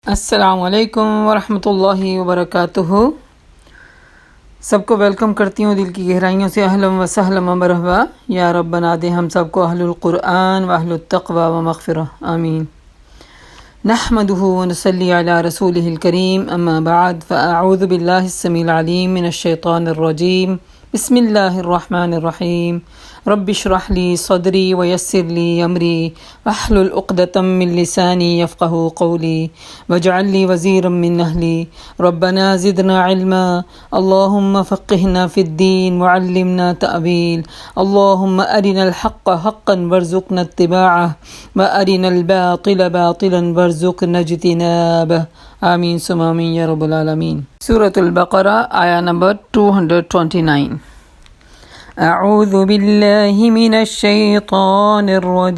السلام علیکم ورحمۃ اللہ وبرکاتہ۔ سب کو ویلکم کرتی ہوں دل کی گہرائیوں سے، اہلا و سہلا و مرحبا۔ یا رب بنا دے ہم سب کو اہل القرآن و اہل التقوی و مغفرہ، آمین۔ نحمدہ و نصلی علی رسولہ الکریم، اما بعد فاعوذ باللہ السمیع العلیم من الشیطان الرجیم، بسم اللہ الرحمن الرحیم۔ رب اشرح لی صدری ویسر لی امری واحلل عقدۃ من لسانی یفقہوا قولی واجعل لی وزیرا من اہلی ربنا زدنا علما اللہم فقہنا فی الدین وعلمنا تأویل اللہم ارنا الحق حقا وارزقنا اتباعہ وارنا الباطل باطلا وارزقنا اجتنابہ، آمین ثم آمین یا رب العالمین۔ سورۃ البقرہ آیا نمبر 229۔ اعوذ باللہ من الشیطان الرجیم،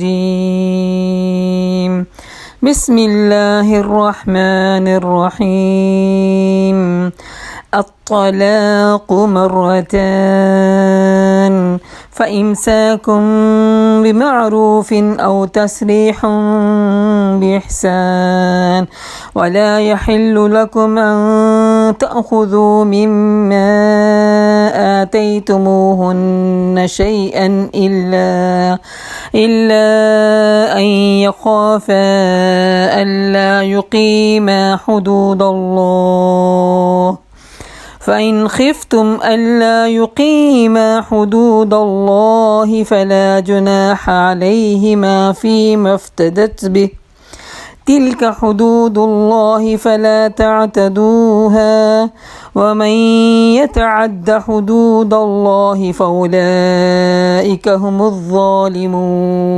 بسم اللہ الرحمن الرحیم۔ الطلاق مرتان فإمساكٌ بمعروف أو تسريح بإحسان ولا يحل لكم أن تأخذوا مما آتيتموهن شيئا إلا أن يخافا ألا يقيما حدود الله فإن خفتم ألا يقيما حدود الله فلا جناح عليهما فيما افتدت به تلك حدود الله فلا تعتدوها ومن يتعد حدود الله فأولئك هم الظالمون۔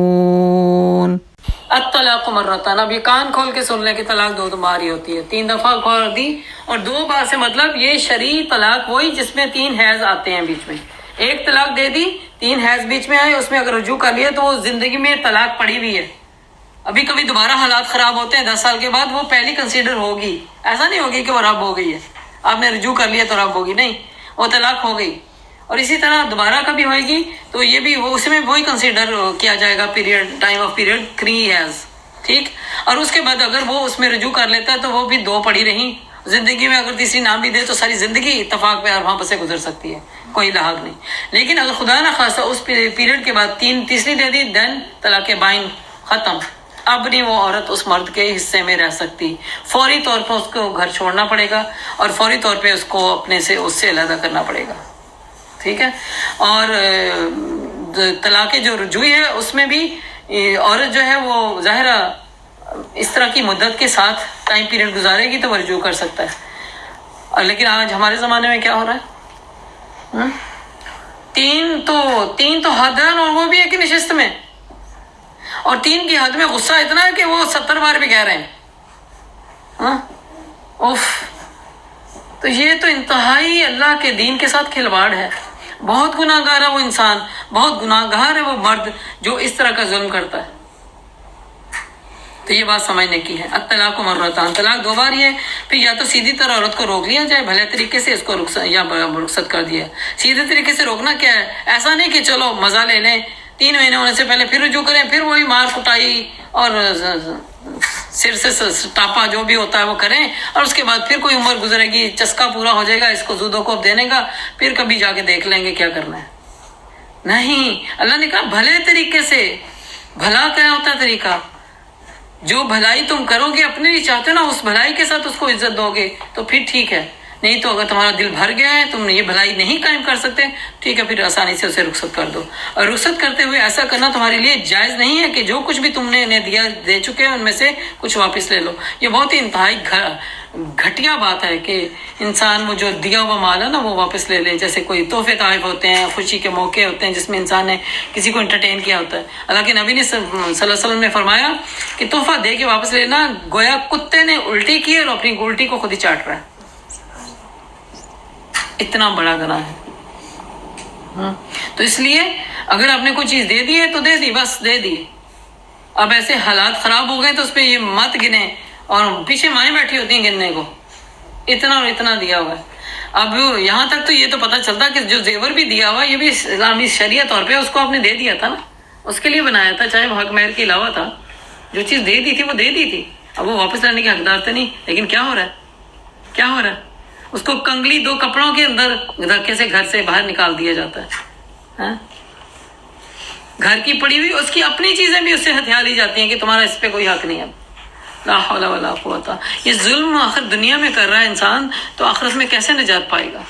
الطلاق مرتان، اب یہ کان کھول کے سن لیں کہ طلاق دو بار ہی ہوتی ہے، 3 دفعہ کھول دی، اور 2 بار سے مطلب یہ شرعی طلاق وہی جس میں 3 حیض آتے ہیں بیچ میں۔ ایک طلاق دے دی، 3 حیض بیچ میں آئے، اس میں اگر رجوع کر لیا تو وہ زندگی میں طلاق پڑی ہوئی ہے۔ ابھی کبھی دوبارہ حالات خراب ہوتے ہیں 10 سال کے بعد، وہ پہلی کنسیڈر ہوگی، ایسا نہیں ہوگی کہ وہ رب ہو گئی ہے، آپ نے رجوع کر لیا تو رب ہوگی، نہیں، وہ طلاق ہو گئی۔ اور اسی طرح دوبارہ کبھی ہوئے گی تو یہ بھی اس میں وہی کنسیڈر کیا جائے گا، period, time of period 3 as, ٹھیک۔ اور اس کے بعد اگر وہ اس میں رجوع کر لیتا ہے تو وہ بھی 2 پڑی رہیں، زندگی میں اگر تیسری نہ بھی دے تو ساری زندگی اتفاق پہ اور وہاں سے گزر سکتی ہے، کوئی لحاظ نہیں۔ لیکن اگر خدا نہ خواستہ اس پیریڈ کے بعد تیسری دے دی، دین طلاق بائن ختم، اب نہیں وہ عورت اس مرد کے حصے میں رہ سکتی، فوری طور پر اس کو گھر چھوڑنا پڑے گا اور فوری طور پہ اس کو اپنے سے اس سے علیحدہ کرنا پڑے گا، ٹھیک ہے۔ اور طلاق جو رجوعی ہے اس میں بھی عورت جو ہے وہ ظاہرہ اس طرح کی مدت کے ساتھ ٹائم پیریڈ گزارے گی تو وہ رجوع کر سکتا ہے۔ لیکن آج ہمارے زمانے میں کیا ہو رہا ہے، 3 تو حد ہے، اور وہ بھی ایک نشست میں، اور 3 کی حد میں غصہ اتنا ہے کہ وہ 70 بار بھی کہہ رہے ہیں، اوف۔ تو یہ تو انتہائی اللہ کے دین کے ساتھ کھلواڑ ہے، بہت گناہ گار ہے وہ انسان، بہت گناہ گار ہے وہ مرد جو اس طرح کا ظلم کرتا ہے۔ تو یہ بات سمجھنے کی ہے۔ الطلاق مرتان، طلاق 2 بار ہی ہے، پھر یا تو سیدھی طرح عورت کو روک لیا جائے بھلے طریقے سے، اس کو رخصت کر دیا۔ سیدھے طریقے سے روکنا کیا ہے، ایسا نہیں کہ چلو مزہ لے لیں، 3 مہینے ہونے سے پہلے پھر رجوع کریں، پھر وہی مار کٹائی اور سر سے ٹاپا جو بھی ہوتا ہے وہ کریں، اور اس کے بعد پھر کوئی عمر گزرے گی، چسکا پورا ہو جائے گا، اس کو زود و کوب دینے کا، پھر کبھی جا کے دیکھ لیں گے کیا کرنا ہے۔ نہیں، اللہ نے کہا بھلے طریقے سے۔ بھلا کیا ہوتا ہے طریقہ؟ جو بھلائی تم کرو گے اپنے لیے چاہتے ہو نا، اس بھلائی کے ساتھ اس کو عزت دو گے تو پھر ٹھیک ہے، نہیں تو اگر تمہارا دل بھر گیا ہے، تم یہ بھلائی نہیں قائم کر سکتے، ٹھیک ہے، پھر آسانی سے اسے رخصت کر دو۔ اور رخصت کرتے ہوئے ایسا کرنا تمہارے لیے جائز نہیں ہے کہ جو کچھ بھی تم نے انہیں دے چکے ہیں ان میں سے کچھ واپس لے لو۔ یہ بہت ہی انتہائی گھٹیا بات ہے کہ انسان وہ جو دیا ہوا مال ہے نا وہ واپس لے لے، جیسے کوئی تحفے تحائف ہوتے ہیں، خوشی کے موقع ہوتے ہیں جس میں انسان نے کسی کو انٹرٹین کیا ہوتا ہے۔ اللہ کے نبی نے صلی اللہ علیہ وسلم نے فرمایا کہ تحفہ دے کے واپس لینا گویا کتے نے الٹی کی اور اپنی الٹی کو خود ہی چاٹ رہا ہے، اتنا بڑا گناہ ہے۔ تو اس لیے اگر آپ نے کوئی چیز دے دی ہے تو دے دی، بس دے دی۔ اب ایسے حالات خراب ہو گئے تو اس پہ یہ مت گنے، اور پیچھے مائیں بیٹھی ہوتی ہیں گننے کو، اتنا اور اتنا دیا ہوا ہے۔ اب یہاں تک تو یہ تو پتہ چلتا کہ جو زیور بھی دیا ہوا یہ بھی اسلامی شریعت طور پہ اس کو آپ نے دے دیا تھا نا، اس کے لیے بنایا تھا، چاہے وہ حق مہر کے علاوہ تھا، جو چیز دے دی تھی وہ دے دی تھی۔ अब वो वापस लाने के हकदार तो नहीं, लेकिन क्या हो रहा है, क्या हो रहा है, उसको कंगली 2 कपड़ों के अंदर धक्के से घर से बाहर निकाल दिया जाता है, हाँ? घर की पड़ी हुई उसकी अपनी चीजें भी उससे हथिया ली जाती हैं कि तुम्हारा इस पे कोई हक नहीं है। ला हौला वला कुव्वता। ये जुल्म आखिर दुनिया में कर रहा है इंसान, तो आखिरत में कैसे निजात पाएगा?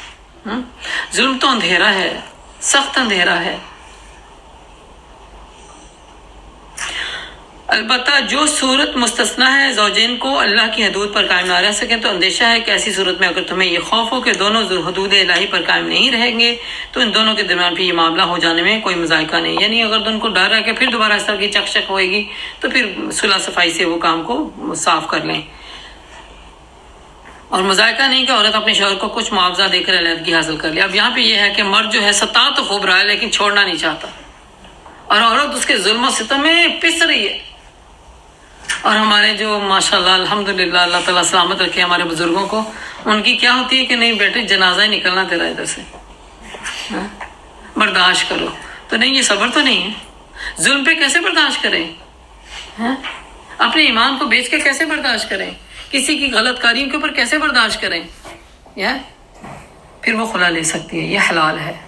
जुल्म तो अंधेरा है, सख्त अंधेरा है। अलबत्ता जो सूरत मुस्तस्ना है, ज़ौजैन को अल्लाह की हदूद पर कायम ना रह सकें, तो अंदेशा है कि ऐसी सूरत में अगर तुम्हें ये खौफ हो कि दोनों हदूद इलाही पर कायम नहीं रहेंगे, तो इन दोनों के दरमियान भी ये मामला हो जाने में कोई मज़ायका नहीं। यानी अगर उनको डर है कि फिर दोबारा इस तरह की चकचक होएगी, तो फिर सुलह सफाई से वो काम को साफ कर लें। और मज़ायका नहीं कि औरत अपने शौहर को कुछ मुआवजा देकर अलहदगी हासिल कर ले। अब यहाँ पे ये है कि मर्द जो है सता तो खूब रहा है, लेकिन छोड़ना नहीं चाहता, और औरत उसके जुल्म सितम में पिस रही है। और हमारे जो माशाल्लाह अल्हम्दुलिल्लाह, अल्लाह ताला सलामत रखे हमारे बुजुर्गों को, उनकी क्या होती है कि नहीं बेटे जनाजा ही निकलना तेरा इधर से, बर्दाश्त करो। तो नहीं, ये सब्र तो नहीं है। जुल्म पे कैसे बर्दाश्त करें? अपने ईमान को बेच के कैसे बर्दाश्त करें? किसी की गलत कारियों के ऊपर कैसे बर्दाश्त करें? फिर वो खुला ले सकती है, ये हलाल है।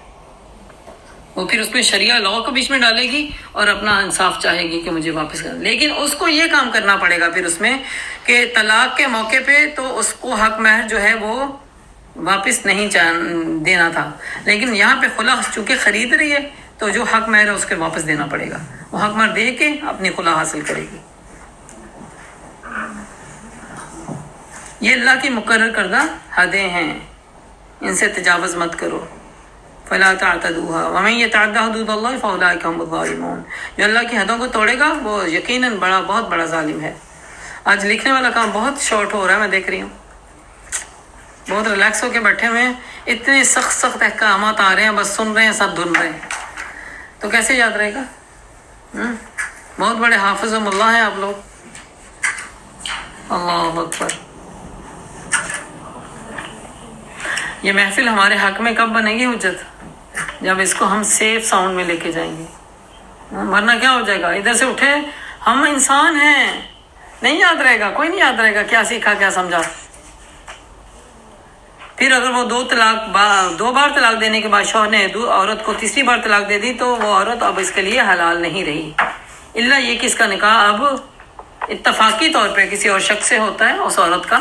वो फिर उसमें शरिया लॉ को बीच में डालेगी और अपना इंसाफ चाहेगी कि मुझे वापस कर। लेकिन उसको ये काम करना पड़ेगा फिर उसमें कि तलाक के मौके पे तो उसको हक महर जो है वो वापस नहीं देना था, लेकिन यहाँ पे खुला चूंकि खरीद रही है, तो जो हक महर है उसके वापस देना पड़ेगा। वो हक महर दे के अपनी खुला हासिल करेगी। ये अल्लाह की मुकर्रर करदा हदें हैं, इनसे तजावज़ मत करो। फला तातदूहा वमन यतअद्दा हुदूदल्लाह फउलाइक हुमुज़ ज़ालिमून। जो अल्लाह की हदों को तोड़ेगा वो यकीनन बहुत बड़ा जालिम है। आज लिखने वाला काम बहुत शॉर्ट हो रहा है, मैं देख रही हूँ, बहुत रिलैक्स होकर बैठे हुए हैं। इतने सख्त अहकामात आ रहे हैं, बस सुन रहे हैं, सब धुन रहे हैं, तो कैसे याद रहेगा? बहुत बड़े हाफिज़ व मुल्ला हैं आप लोग। अल्लाहु अकबर। ये महफिल हमारे हक में कब बनेगी हुज्जत? जब इसको हम सेफ साउंड में लेके जाएंगे, वरना क्या हो जाएगा, इधर से उठे हम इंसान हैं, नहीं याद रहेगा, कोई नहीं याद रहेगा क्या सीखा क्या समझा। फिर अगर वो 2 बार तलाक देने के बाद शौहर ने औरत को तीसरी बार तलाक दे दी, तो वो औरत अब इसके लिए हलाल नहीं रही, इल्ला ये कि इसका निकाह अब इत्तफाकी तौर पे किसी और शख्स से होता है। उस औरत का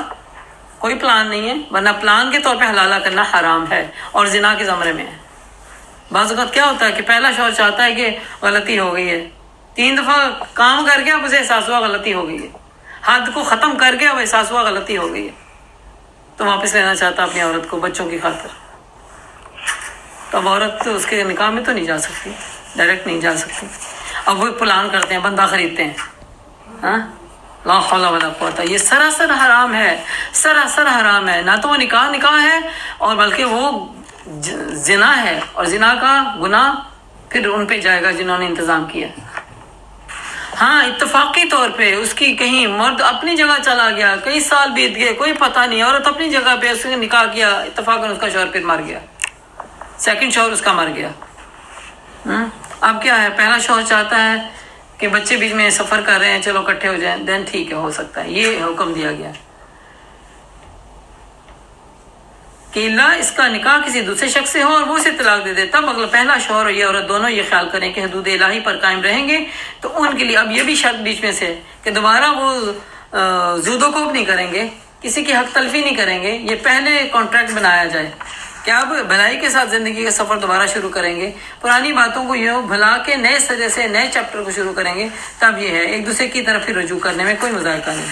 कोई प्लान नहीं है, वरना प्लान के तौर पे हलाला करना हराम है और जिना के ज़मरे में है। बाज़ वक़्त क्या होता है कि पहला शौहर चाहता है कि गलती हो गई है, 3 दफ़ा काम करके अब उसे एहसास हुआ गलती हो गई है, हद को ख़त्म करके अब एहसास हुआ गलती हो गई है, तो वापस लेना चाहता अपनी औरत को बच्चों की खातिर। तो अब औरत तो उसके निकाह में तो नहीं जा सकती, डायरेक्ट नहीं जा सकती। अब वो प्लान करते हैं, बंदा खरीदते हैं, हाँ, ला हौला वला कुव्वता। ये सरासर हराम है, सरासर हराम है। ना तो वो निकाह है, और बल्कि वो जिना है, और जिना का गुनाह फिर उन पे जाएगा जिन्होंने इंतज़ाम किया। हाँ, इत्तफाकी तौर पे उसकी कहीं मर्द अपनी जगह चला गया, कई साल बीत गए, कोई पता नहीं, औरत अपनी जगह पे उसने निकाह किया, इत्तफाकन उसका शौहर फिर मर गया, सेकंड शौहर उसका मर गया। अब क्या है, पहला शौहर चाहता है कि बच्चे बीच में सफ़र कर रहे हैं, चलो इकट्ठे हो जाएं, देन ठीक है, हो सकता है, ये हुक्म दिया गया कि इल्ला इसका निकाह किसी दूसरे शख्स से हो और वो उसे तलाक दे दे, तब अगला पहला शौहर और ये औरत दोनों ये ख्याल करें कि हदूद इलाही पर कायम रहेंगे, तो उनके लिए अब ये भी शर्त बीच में से कि दोबारा वो ज़ुदोकोब नहीं करेंगे, किसी की हक तलफी नहीं करेंगे। ये पहले कॉन्ट्रैक्ट बनाया जाए कि अब भलाई के साथ ज़िंदगी का सफ़र दोबारा शुरू करेंगे, पुरानी बातों को ये भला के नए सजे से नए चैप्टर को शुरू करेंगे, तब ये है एक दूसरे की तरफ ही रुजू करने में कोई मुज़ायका नहीं।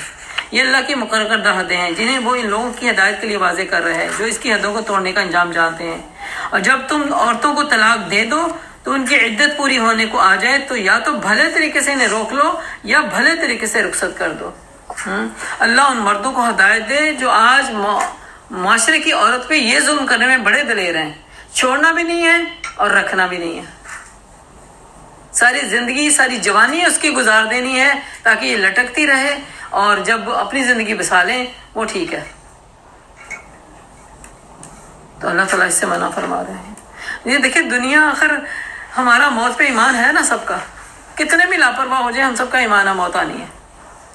ये अल्लाह की मुकर्रर करदा हदें हैं जिन्हें वो इन लोगों की हिदायत के लिए वाज़े कर रहे हैं जो इसकी हदों को तोड़ने का अंजाम जानते हैं। और जब तुम औरतों को तलाक दे दो तो उनकी इद्दत पूरी होने को आ जाए, तो या तो भले तरीके से इन्हें रोक लो या भले तरीके से रुखसत कर दो। अल्लाह उन मर्दों को हिदायत दे जो आज माशरे की औरत पे ये जुल्म करने में बड़े दलेर हैं, छोड़ना भी नहीं है और रखना भी नहीं है, सारी जिंदगी सारी जवानी उसकी गुजार देनी है ताकि ये लटकती रहे, और जब अपनी जिंदगी बसा लें वो ठीक है। तो अल्लाह ताला इससे मना फरमा रहे हैं। ये देखिए, दुनिया आखिर हमारा मौत पे ईमान है ना सबका, कितने भी लापरवाह हो जाए हम सबका ईमान है मौत आनी है।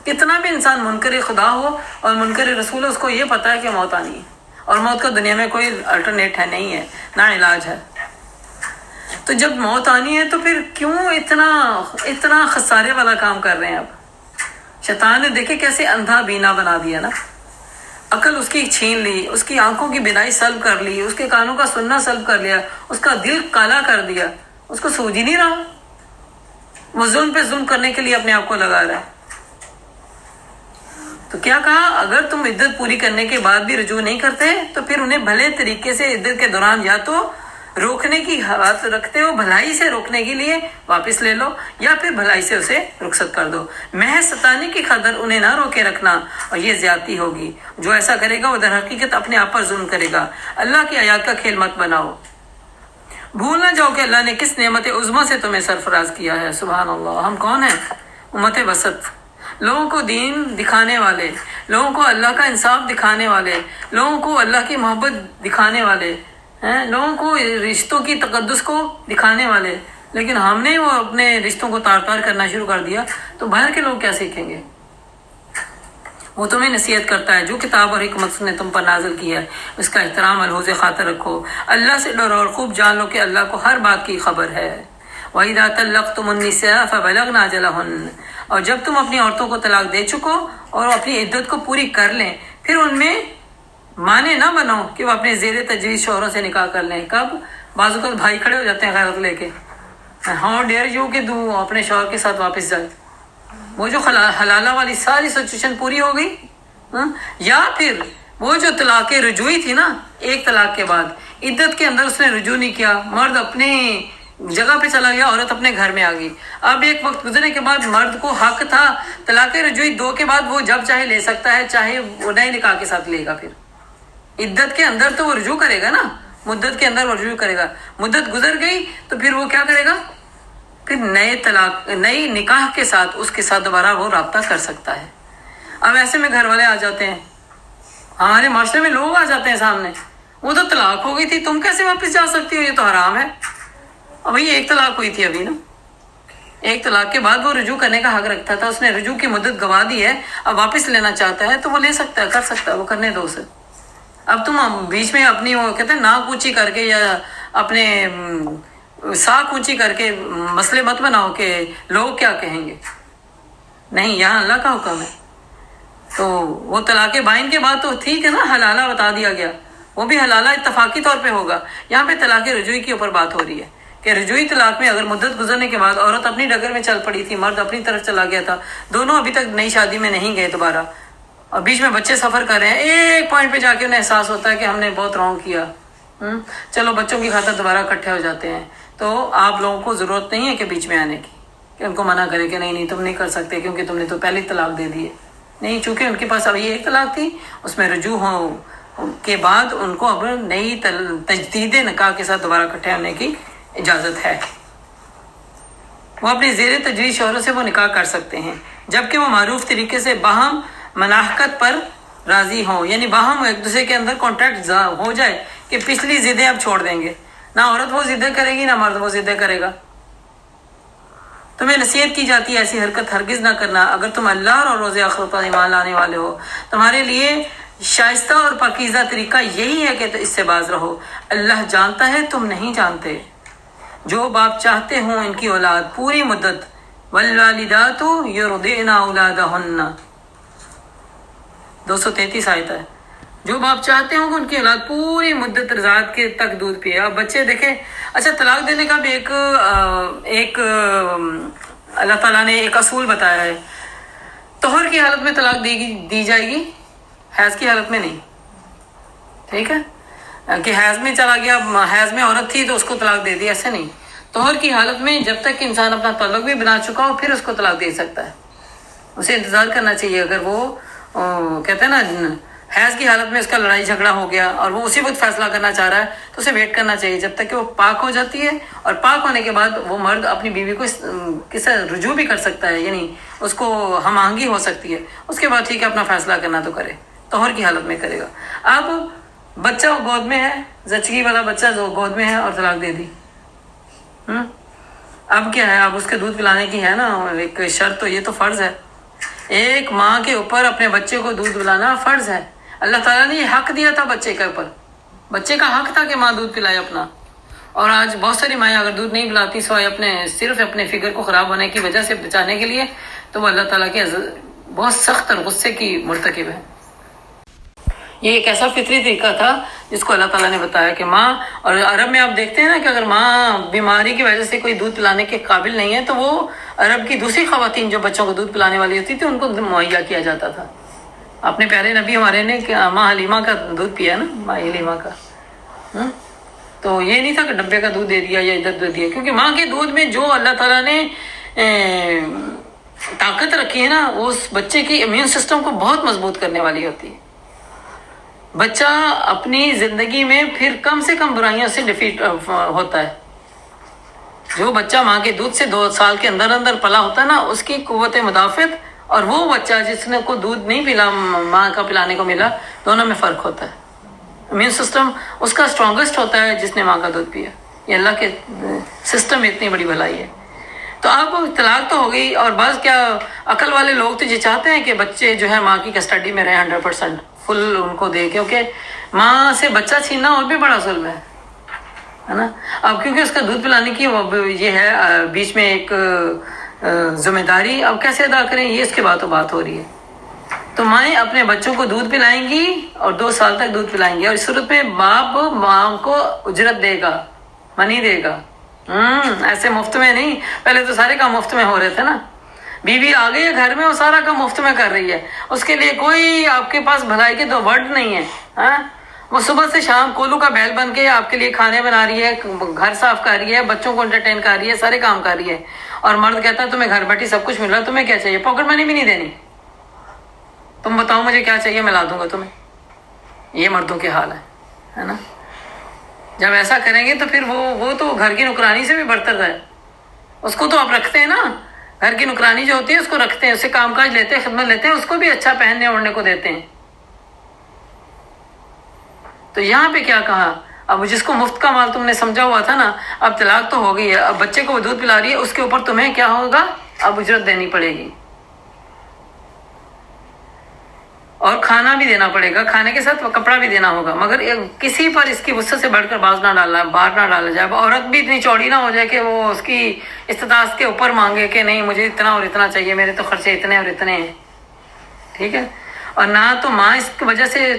कितना भी इंसान मुनकर खुदा हो और मुनकर रसूल हो, उसको ये पता है कि मौत आनी है और मौत का दुनिया में कोई अल्टरनेट है नहीं है, ना इलाज है। तो जब मौत आनी है तो फिर क्यों इतना खसारे वाला काम कर रहे हैं? अब शैतान ने देखे कैसे अंधा बीना बना दिया ना, अकल उसकी छीन ली, उसकी आंखों की बिनाई सल्ब कर ली, उसके कानों का सुनना सल्ब कर लिया, उसका दिल काला कर दिया, उसको सूझ ही नहीं रहा। वो जुल्म पे जुल्म करने के लिए अपने आप को लगा रहा है। तो क्या कहा, अगर तुम इद्दत पूरी करने के बाद भी रुजू नहीं करते तो फिर उन्हें भले तरीके से इद्दत के दौरान या तो रोकने की हालत रखते हो, भलाई से रोकने के लिए वापस ले लो, या फिर भलाई से उसे रुखसत कर दो। महज सताने की खातिर उन्हें ना रोके रखना और ये ज्यादती होगी। जो ऐसा करेगा वो दर हकीकत अपने आप पर जुल्म करेगा। अल्लाह की आयत का खेल मत बनाओ। भूल ना जाओ कि अल्लाह ने किस नेमत उज़्मा से तुम्हें सरफराज किया है। सुभान अल्लाह। हम कौन है? उम्मत वसत, लोगों को दीन दिखाने वाले, लोगों को अल्लाह का इंसाफ दिखाने वाले, लोगों को अल्लाह की मोहब्बत दिखाने वाले हैं, लोगों को रिश्तों की तकद्दुस को दिखाने वाले। लेकिन हमने वो अपने रिश्तों को तार तार करना शुरू कर दिया, तो बाहर के लोग क्या सीखेंगे? वो तुम्हें नसीहत करता है, जो किताब और हिकमत उसने तुम पर नाजिल किया है उसका एहतराम अलहोज़ खातर रखो। अल्लाह से डरो और खूब जान लो कि अल्लाह को हर बात की खबर है। वइज़ा तल्लक़्तुमुन्निसा फ़बलग़ना अजलहुन्न, और जब तुम अपनी औरतों को तलाक दे चुको और अपनी इद्दत को पूरी कर लें, फिर उनमें माने ना बनो कि वो अपने ज़ेर तजवीज़ शौहरों से निकाह कर लें। कब? बाज़ वक़्त भाई खड़े हो जाते हैं गैरत लेके, हाउ डेयर यू कि तू अपने शौहर के साथ वापस जाए। वो जो हलाला वाली सारी सिचुएशन पूरी हो गई। या फिर वो जो तलाक रुजुई थी ना, एक तलाक के बाद इद्दत के अंदर उसने रुजू नहीं किया, मर्द अपनी जगह पे चला गया, औरत अपने घर में आ गई। अब एक वक्त गुजरने के बाद मर्द को हक था तलाक रुजुई 2 के बाद वो जब चाहे ले सकता है, चाहे वो नए निकाह के साथ लेगा। फिर इद्दत के अंदर तो वो रुजू करेगा ना, मुद्दत के अंदर वो रुजू करेगा। मुद्दत गुजर गई तो फिर वो क्या करेगा? फिर नई निकाह के साथ उसके साथ दोबारा वो राब्ता कर सकता है। अब ऐसे में घर वाले आ जाते हैं, हमारे माशरे में लोग आ जाते हैं सामने, वो तो तलाक हो गई थी, तुम कैसे वापस जा सकती हो, ये तो हराम है। अब भाई एक तलाक हुई थी अभी ना, एक तलाक के बाद वो रुजू करने का हक रखता था, उसने रुजू की मुद्दत गवा दी है, अब वापस लेना चाहता है तो वो ले सकता है, कर सकता है, वो करने दो उसे। अब तुम बीच में अपनी वो कहते हैं नाक ऊंची करके या अपने साख ऊंची करके मसले मत बनाओ कि लोग क्या कहेंगे। नहीं, यहाँ अल्लाह का हुक्म है। तो वो तलाक़े बाइन के बाद तो ठीक है ना, हलाला बता दिया गया, वो भी हलाला इत्तफाकी तौर पे होगा। यहाँ पे तलाक़े रुजुई के ऊपर बात हो रही है कि रुजुई तलाक में अगर मुद्दत गुजरने के बाद औरत अपनी डगर में चल पड़ी थी, मर्द अपनी तरफ चला गया था, दोनों अभी तक नई शादी में नहीं गए दोबारा, और बीच में बच्चे सफ़र कर रहे हैं, एक पॉइंट पे जाके उन्हें एहसास होता है कि हमने बहुत रॉन्ग किया, चलो बच्चों की खातिर दोबारा इकट्ठे हो जाते हैं। तो आप लोगों को ज़रूरत नहीं है कि बीच में आने की, कि उनको मना करे कि नहीं तुम नहीं कर सकते क्योंकि तुमने तो पहले तलाक दे दिए। नहीं, चूँकि उनके पास अभी एक तलाक थी, उसमें रुजू हो के बाद उनको अब नई तजदीद निकाह के साथ दोबारा इकट्ठे होने की इजाज़त है। वो अपनी ज़ेर तजवीज़ शौहरों से वो निकाह कर सकते हैं, जबकि वो मारूफ तरीके से बाहम मनाहकत पर राज़ी हों, यानी बाहम एक दूसरे के अंदर कॉन्ट्रैक्ट हो जाए कि पिछली ज़िद्दें अब छोड़ देंगे। ना औरत वो ज़िद्दें करेगी, ना मर्द वो ज़िद्दें करेगा। तुम्हें नसीहत की जाती है ऐसी हरकत हरगिज़ ना करना अगर तुम अल्लाह और रोज़े आखिरत पर ईमान लाने वाले हो। तुम्हारे लिए शाइस्ता और पाकीज़ा तरीका यही है कि तो इससे बाज रहो। अल्लाह जानता है, तुम नहीं जानते। जो बाप चाहते हों इनकी औलाद पूरी मुद्दत, वल्वालिदातु युरदिअना औलादहुन्ना, 233 आयत है। जो बाप चाहते हों कि उनकी औलाद पूरी मुद्दत रज़ात के तक दूध पिए। अब बच्चे देखें, अच्छा तलाक देने का भी एक अल्लाह ताला ने एक असूल बताया है। तोहर की हालत में तलाक दी जाएगी, हैज़ की हालत में नहीं। ठीक है कि हैज़ में चला गया, हैज़ में औरत थी तो उसको तलाक दे दी, ऐसे नहीं। तोहर की हालत में जब तक इंसान अपना तलाक भी बना चुका हो फिर उसको तलाक दे सकता है, उसे इंतज़ार करना चाहिए। अगर वो कहते हैं ना हैज़ की हालत में उसका लड़ाई झगड़ा हो गया और वो उसी वक्त फैसला करना चाह रहा है तो उसे वेट करना चाहिए जब तक कि वो पाक हो जाती है, और पाक होने के बाद वो मर्द अपनी बीवी को किसे रुजू भी कर सकता है, यानी उसको हम आहंगी हो सकती है। उसके बाद ठीक है अपना फैसला करना तो करे, तोहर की हालत में करेगा। अब बच्चा गोद में है, जचगी वाला बच्चा जो गोद में है और तलाक दे दी, अब क्या है, अब उसके दूध पिलाने की है ना एक शर्त, तो ये तो फ़र्ज़ है। ایک ماں کے اوپر اپنے بچے کو دودھ پلانا فرض ہے. اللہ تعالیٰ نے یہ حق دیا تھا بچے کے اوپر. بچے کا حق تھا کہ ماں دودھ پلائے اپنا. اور آج بہت ساری مائیں اگر دودھ نہیں پلاتی سوائے صرف اپنے فگر کو خراب ہونے کی وجہ سے بچانے کے لیے، تو وہ اللہ تعالیٰ کے بہت سخت اور غصے کی مرتکب ہے. یہ ایک ایسا فطری طریقہ تھا جس کو اللہ تعالیٰ نے بتایا کہ ماں، اور عرب میں آپ دیکھتے ہیں نا کہ اگر ماں بیماری کی وجہ سے کوئی دودھ پلانے کے قابل نہیں ہے تو وہ عرب کی دوسری خواتین جو بچوں کو دودھ پلانے والی ہوتی تھی ان کو مہیا کیا جاتا تھا. اپنے پیارے نبی ہمارے نے ماں حلیمہ کا دودھ پیا نا، ماں حلیمہ کا. تو یہ نہیں تھا کہ ڈبے کا دودھ دے دیا یا ادھر دے دیا، کیونکہ ماں کے دودھ میں جو اللہ تعالیٰ نے طاقت رکھی ہے نا، وہ اس بچے کی امیون سسٹم کو بہت مضبوط کرنے والی ہوتی ہے. بچہ اپنی زندگی میں پھر کم سے کم برائیوں سے ڈیفیٹ ہوتا ہے. جو بچہ ماں کے دودھ سے 2 سال کے اندر اندر پلا ہوتا ہے نا، اس کی قوت مدافعت اور وہ بچہ جس نے کو دودھ نہیں پلا، ماں کا پلانے کو ملا، دونوں میں فرق ہوتا ہے. امیون سسٹم اس کا اسٹرانگسٹ ہوتا ہے جس نے ماں کا دودھ پیا. یہ اللہ کے سسٹم میں اتنی بڑی بھلائی ہے. تو اب طلاق تو ہو گئی، اور بعض کیا عقل والے لوگ تو یہ چاہتے ہیں کہ بچے جو ہے ماں کی کسٹڈی میں رہے 100% فل ان کو دے، کیونکہ ماں سے بچہ چھیننا اور بھی بڑا ظلم ہے نا. اب کیونکہ اس کا دودھ پلانے کی یہ ہے بیچ میں ایک ذمہ داری، اب کیسے ادا کریں یہ اس کے بات ہو رہی ہے. تو مائیں اپنے بچوں کو دودھ پلائیں گی اور 2 سال تک دودھ پلائیں گی، اور اس صورت میں باپ ماں کو اجرت دے گا، منی دے گا. ایسے مفت میں نہیں. پہلے تو سارے کام مفت میں ہو رہے تھے نا. بیوی آ گئی ہے گھر میں، وہ سارا کام مفت میں کر رہی ہے، اس کے لیے کوئی آپ کے پاس بھلائی کے 2 ورڈ نہیں ہے. وہ صبح سے شام کولو کا بیل بن کے آپ کے لیے کھانے بنا رہی ہے، گھر صاف کر رہی ہے، بچوں کو انٹرٹین کر رہی ہے، سارے کام کر رہی ہے. اور مرد کہتا ہے تمہیں گھر بیٹھی سب کچھ مل رہا ہے، تمہیں کیا چاہیے؟ پاکٹ منی بھی نہیں دینی. تم بتاؤ مجھے کیا چاہیے، میں لا دوں گا تمہیں. یہ مردوں کے حال ہے نا. جب ایسا کریں گے تو پھر وہ تو گھر کی نوکرانی سے بھی برتر ہے. اس کو تو آپ رکھتے ہیں نا، گھر کی نوکرانی جو ہوتی ہے اس کو رکھتے ہیں، اس سے کام کاج لیتے ہیں، خدمت لیتے ہیں، اس کو بھی اچھا پہننے اوڑھنے کو دیتے ہیں. تو یہاں پہ کیا کہا؟ اب جس کو مفت کا مال تم نے سمجھا ہوا تھا نا، اب طلاق تو ہو گئی ہے، اب بچے کو وہ دودھ پلا رہی ہے، اس کے اوپر تمہیں کیا ہوگا؟ اب اجرت دینی پڑے گی، اور کھانا بھی دینا پڑے گا، کھانے کے ساتھ کپڑا بھی دینا ہوگا. مگر کسی پر اس کی وسعت سے بڑھ کر باز نہ ڈالا جائے. عورت بھی اتنی چوڑی نہ ہو جائے کہ وہ اس کی استطاعت کے اوپر مانگے کہ نہیں مجھے اتنا اور اتنا چاہیے، میرے تو خرچے اتنے اور اتنے ہیں. ٹھیک ہے. اور نہ تو ماں اس کی وجہ سے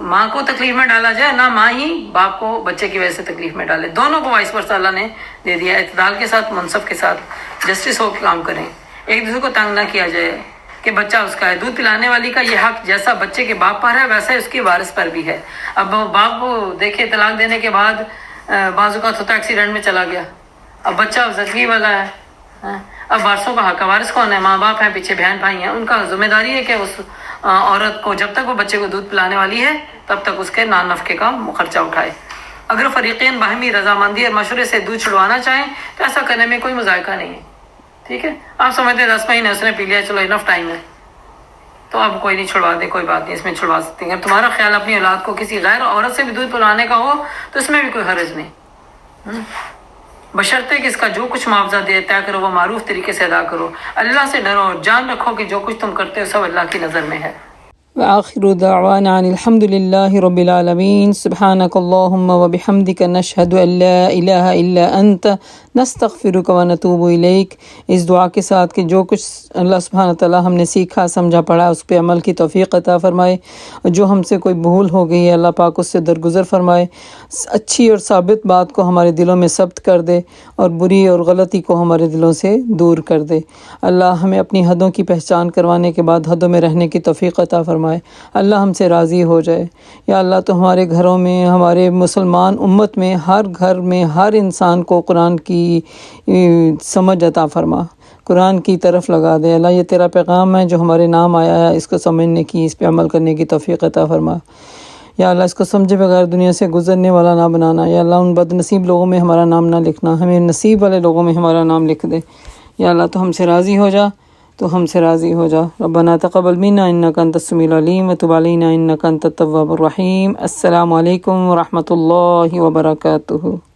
ماں کو تکلیف میں ڈالا جائے، نہ ماں ہی باپ کو بچے کی وجہ سے تکلیف میں ڈالے. دونوں کو وائس ورسا اللہ نے دے دیا. اعتدال کے ساتھ، منصف کے ساتھ، جسٹس ہو کے کام کریں. ایک دوسرے کو تنگ نہ کیا جائے کہ بچہ اس کا ہے. دودھ پلانے والی کا یہ حق جیسا بچے کے باپ پر ہے ویسا ہی اس کی وارث پر بھی ہے. اب باپ کو دیکھے طلاق دینے کے بعد بعض اوقات ہوتا ایکسیڈنٹ میں چلا گیا، اب بچہ زندگی والا ہے. اب وارثوں کا حق ہے. وارث کون ہے؟ ماں باپ ہیں، پیچھے بہن بھائی ہیں. ان کا ذمہ داری ہے کہ اس عورت کو جب تک وہ بچے کو دودھ پلانے والی ہے تب تک اس کے نان نفقے کا خرچہ اٹھائے. اگر فریقین باہمی رضامندی اور مشورے سے دودھ چھڑوانا چاہیں تو ایسا کرنے میں کوئی مذائقہ نہیں ہے. ٹھیک ہے. آپ سمجھتے ہیں 10 مہینے اس نے پی لیا، چلو انف ٹائم ہے تو اب کوئی نہیں، چھڑوا دے، کوئی بات نہیں، اس میں چھڑوا سکتے ہیں. اگر تمہارا خیال اپنی اولاد کو کسی غیر عورت سے بھی دودھ پلانے کا ہو تو اس میں بھی کوئی حرج نہیں، بشرطے کہ اس کا جو کچھ معاوضہ طے کرو وہ معروف طریقے سے ادا کرو. اللہ سے ڈرو اور جان رکھو کہ جو کچھ تم کرتے ہو سب اللہ کی نظر میں ہے. وآخر دعوانا عن الحمد لله رب العالمين. سبحانك اللهم وبحمدك نشهد أن لا إله إلا أنت نستغفرك ونتوب إليك. اس دعا کے ساتھ کہ جو کچھ اللہ سبحانہ تعالیٰ ہم نے سیکھا سمجھا پڑھا اس پہ عمل کی توفیق عطا فرمائے، اور جو ہم سے کوئی بھول ہو گئی ہے اللہ پاک اس سے درگزر فرمائے، اچھی اور ثابت بات کو ہمارے دلوں میں ثبت کر دے اور بری اور غلطی کو ہمارے دلوں سے دور کر دے. اللہ ہمیں اپنی حدوں کی پہچان کروانے کے بعد حدوں میں رہنے کی توفیق عطا فرمائے. اللہ ہم سے راضی ہو جائے. یا اللہ تو ہمارے گھروں میں، ہمارے مسلمان امت میں، ہر گھر میں ہر انسان کو قرآن کی سمجھ عطا فرما، قرآن کی طرف لگا دے. اللہ یہ تیرا پیغام ہے جو ہمارے نام آیا ہے، اس کو سمجھنے کی، اس پہ عمل کرنے کی توفیق عطا فرما. یا اللہ اس کو سمجھے بغیر دنیا سے گزرنے والا نہ بنانا. یا اللہ ان بد نصیب لوگوں میں ہمارا نام نہ لکھنا، ہمیں نصیب والے لوگوں میں ہمارا نام لکھ دے. یا اللہ تو ہم سے راضی ہو جا، تو ہم سے راضی ہو جا. ربنا تقبل منا انک انت السمیع العلیم وتب علینا انک انت التواب الرحیم. السلام علیکم ورحمۃ اللہ وبرکاتہ.